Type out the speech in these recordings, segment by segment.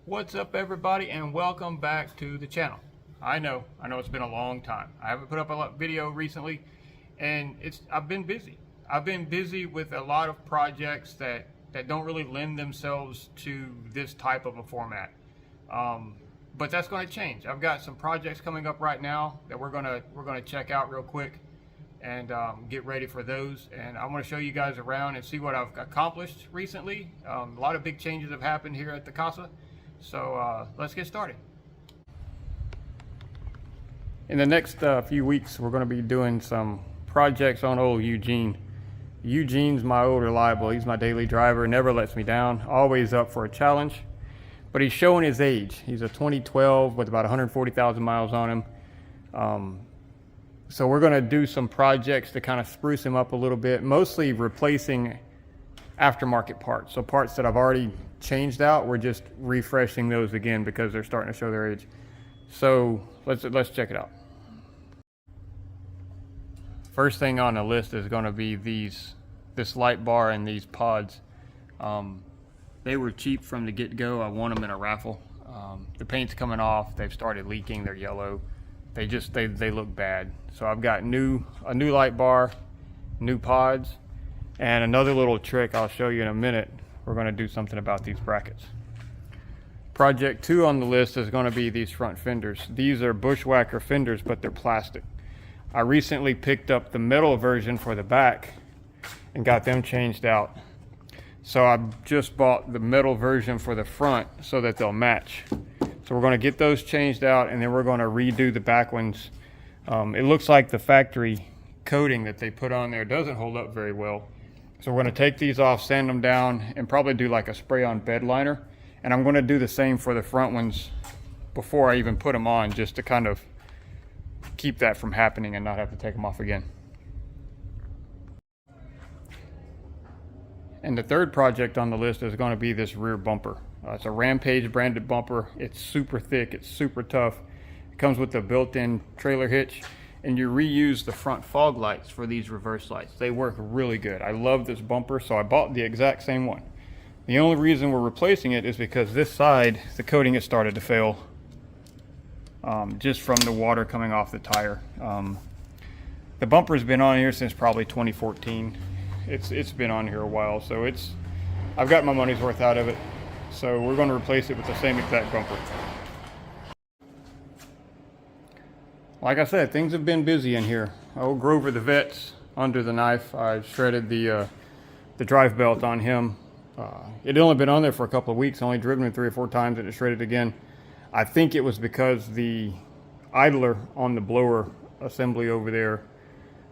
What's up, everybody, and welcome back to the channel. I know it's been a long time. I haven't put up a video recently, and I've been busy. I've been busy with a lot of projects that don't really lend themselves to this type of a format. But that's going to change. I've got some projects coming up right now that we're gonna check out real quick and get ready for those. And I'm going to show you guys around and see what I've accomplished recently. A lot of big changes have happened here at the casa. So let's get started. In the next few weeks, we're going to be doing some projects on old Eugene. Eugene's my old reliable. He's my daily driver, never lets me down, always up for a challenge. But he's showing his age. He's a 2012 with about 140,000 miles on him. So we're going to do some projects to kind of spruce him up a little bit, mostly replacing aftermarket parts. So parts that I've already changed out, we're just refreshing those again because they're starting to show their age. So let's check it out. First thing on the list is going to be this light bar and these pods. They were cheap from the get-go. I won them in a raffle. The paint's coming off. They've started leaking. They're yellow. They look bad. So I've got a new light bar, new pods, and another little trick I'll show you in a minute. We're going to do something about these brackets. Project 2 on the list is going to be these front fenders. These are bushwhacker fenders, but they're plastic. I recently picked up the metal version for the back and got them changed out. So I just bought the metal version for the front so that they'll match. So we're going to get those changed out, and then we're going to redo the back ones. It looks like the factory coating that they put on there doesn't hold up very well. So we're going to take these off, sand them down, and probably do like a spray-on bed liner. And I'm going to do the same for the front ones before I even put them on, just to kind of keep that from happening and not have to take them off again. And the third project on the list is going to be this rear bumper. It's a Rampage branded bumper. It's super thick, it's super tough. It comes with a built-in trailer hitch, and you reuse the front fog lights for these reverse lights. They work really good. I love this bumper, so I bought the exact same one. The only reason we're replacing it is because this side, the coating has started to fail, just from the water coming off the tire. The bumper's been on here since probably 2014. It's been on here a while, so I've got my money's worth out of it. So we're going to replace it with the same exact bumper. Like I said, things have been busy in here. Old Grover the vet's under the knife. I shredded the drive belt on him. It had only been on there for a couple of weeks. I only driven it 3 or 4 times and it shredded again. I think it was because the idler on the blower assembly over there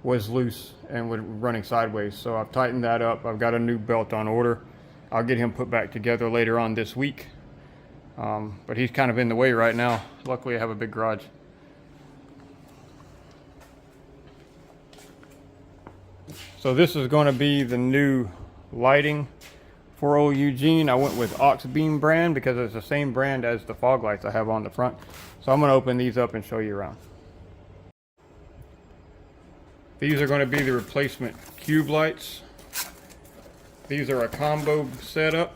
was loose and was running sideways. So I've tightened that up. I've got a new belt on order. I'll get him put back together later on this week. But he's kind of in the way right now. Luckily I have a big garage. So this is going to be the new lighting for old Eugene. I went with Oxbeam brand because it's the same brand as the fog lights I have on the front. So I'm going to open these up and show you around. These are going to be the replacement cube lights. These are a combo setup.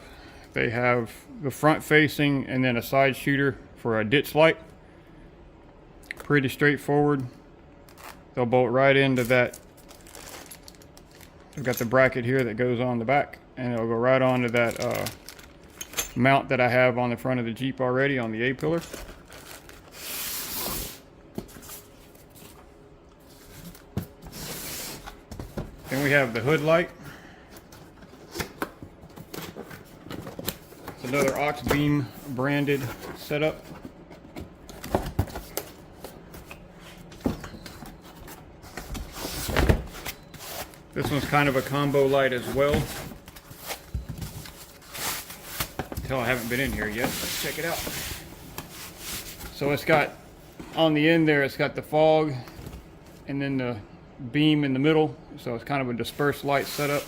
They have the front facing and then a side shooter for a ditch light. Pretty straightforward. They'll bolt right into that. I've got the bracket here that goes on the back, and it'll go right onto that mount that I have on the front of the Jeep already on the A-pillar. Then we have the hood light. It's another Oxbeam branded setup. This one's kind of a combo light as well. Until I haven't been in here yet. Let's check it out. So it's got, on the end there, it's got the fog and then the beam in the middle. So it's kind of a dispersed light setup.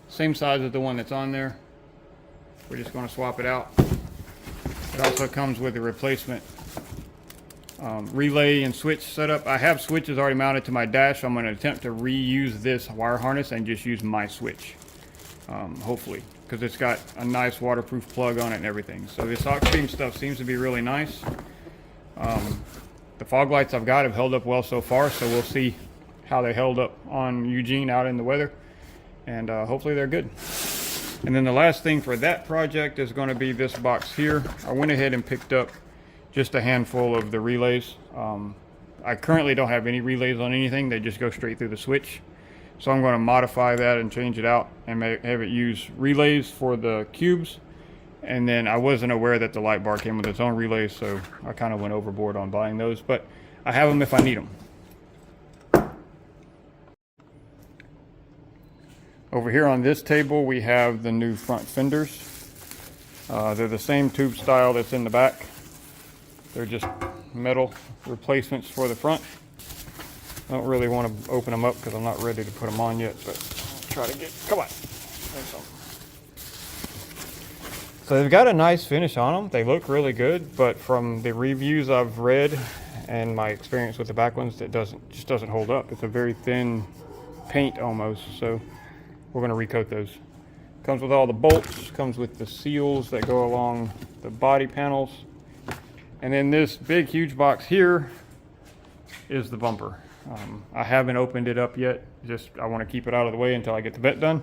Same size as the one that's on there. We're just going to swap it out. It also comes with a replacement relay and switch setup. I have switches already mounted to my dash, so I'm going to attempt to reuse this wire harness and just use my switch, hopefully, because it's got a nice waterproof plug on it and everything. So this Oxbeam stuff seems to be really nice. The fog lights I've got have held up well so far, so we'll see how they held up on Eugene out in the weather, and hopefully they're good. And then the last thing for that project is going to be this box here. I went ahead and picked up just a handful of the relays. I currently don't have any relays on anything. They just go straight through the switch. So I'm going to modify that and change it out and have it use relays for the cubes. And then I wasn't aware that the light bar came with its own relays, so I kind of went overboard on buying those, but I have them if I need them. Over here on this table we have the new front fenders. They're the same tube style that's in the back. They're just metal replacements for the front. I don't really want to open them up because I'm not ready to put them on yet, but I'll try to get, come on. There's some. So they've got a nice finish on them. They look really good, but from the reviews I've read and my experience with the back ones, it just doesn't hold up. It's a very thin paint almost, so we're going to recoat those. Comes with all the bolts, comes with the seals that go along the body panels. And then this big huge box here is the bumper. I haven't opened it up yet, just I want to keep it out of the way until I get the vet done,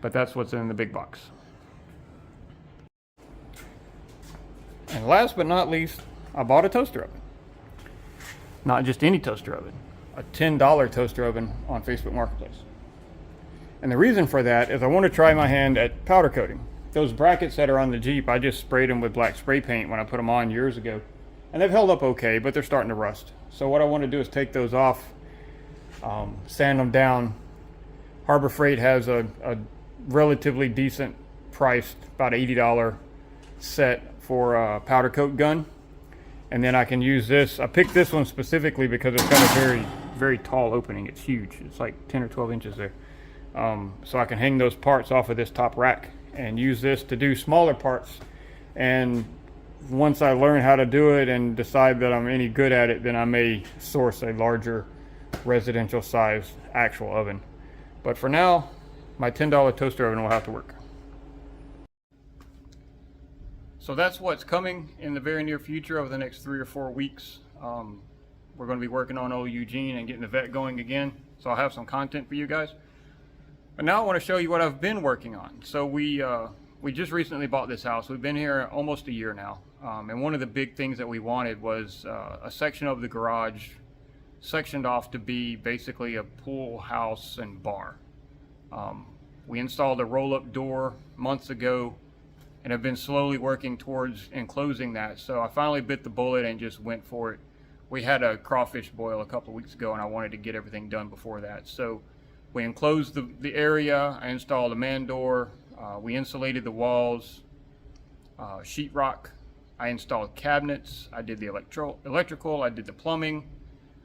but that's what's in the big box. And last but not least, I bought a toaster oven. Not just any toaster oven, a $10 toaster oven on Facebook Marketplace. And the reason for that is I want to try my hand at powder coating. Those brackets that are on the Jeep, I just sprayed them with black spray paint when I put them on years ago. And they've held up okay, but they're starting to rust. So what I want to do is take those off, sand them down. Harbor Freight has a relatively decent priced, about $80 set for a powder coat gun. And then I can use this. I picked this one specifically because it's got a very, very tall opening. It's huge. It's like 10 or 12 inches there. So I can hang those parts off of this top rack and use this to do smaller parts. And once I learn how to do it and decide that I'm any good at it, then I may source a larger residential size actual oven. But for now, my $10 toaster oven will have to work. So that's what's coming in the very near future over the next 3 or 4 weeks. We're going to be working on old Eugene and getting the vet going again. So I'll have some content for you guys. But now I want to show you what I've been working on. So we just recently bought this house. We've been here almost a year now. And one of the big things that we wanted was a section of the garage sectioned off to be basically a pool house and bar. We installed a roll-up door months ago and have been slowly working towards enclosing that. So I finally bit the bullet and just went for it. We had a crawfish boil a couple weeks ago and I wanted to get everything done before that. So we enclosed the area. I installed a man door. We insulated the walls, sheetrock. I installed cabinets. I did the electrical. I did the plumbing.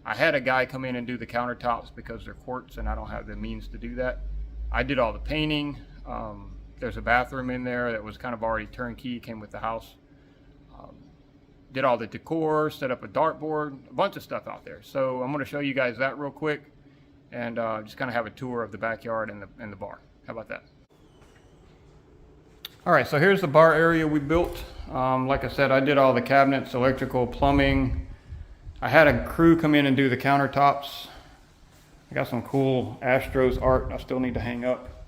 I had a guy come in and do the countertops because they're quartz and I don't have the means to do that. I did all the painting. There's a bathroom in there that was kind of already turnkey, came with the house. Did all the decor, set up a dartboard, a bunch of stuff out there. So I'm going to show you guys that real quick and just kind of have a tour of the backyard and the bar. How about that? All right, so here's the bar area we built. Like I said, I did all the cabinets, electrical, plumbing. I had a crew come in and do the countertops. I got some cool Astros art I still need to hang up.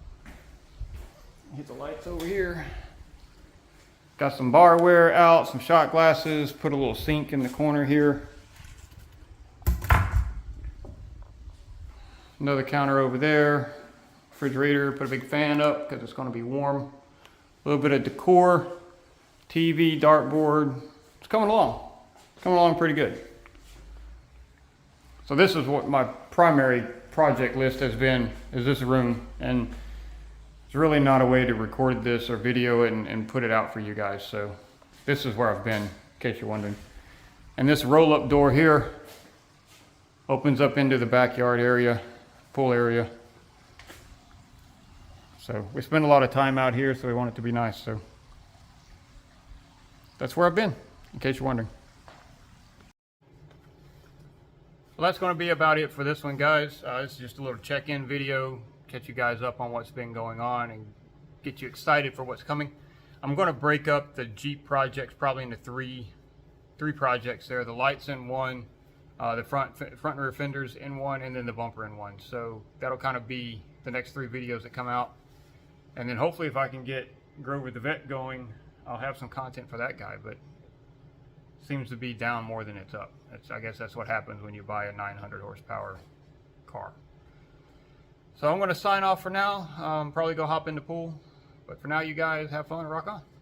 Hit the lights over here. Got some barware out, some shot glasses, put a little sink in the corner here. Another counter over there. Refrigerator, put a big fan up because it's going to be warm. A little bit of decor, TV, dartboard. It's coming along. It's coming along pretty good. So this is what my primary project list has been, is this room. And there's really not a way to record this or video it and put it out for you guys. So this is where I've been, in case you're wondering. And this roll-up door here opens up into the backyard area, pool area. So we spend a lot of time out here, so we want it to be nice. So that's where I've been, in case you're wondering. Well, that's going to be about it for this one, guys. This is just a little check-in video, catch you guys up on what's been going on and get you excited for what's coming. I'm going to break up the Jeep projects probably into three projects there. The lights in one, the front and rear fenders in one, and then the bumper in one. So that'll kind of be the next 3 videos that come out. And then hopefully if I can get Grover the Vet going, I'll have some content for that guy, but seems to be down more than it's up. I guess that's what happens when you buy a 900 horsepower car. So I'm going to sign off for now. Probably go hop in the pool. But for now, you guys have fun and rock on.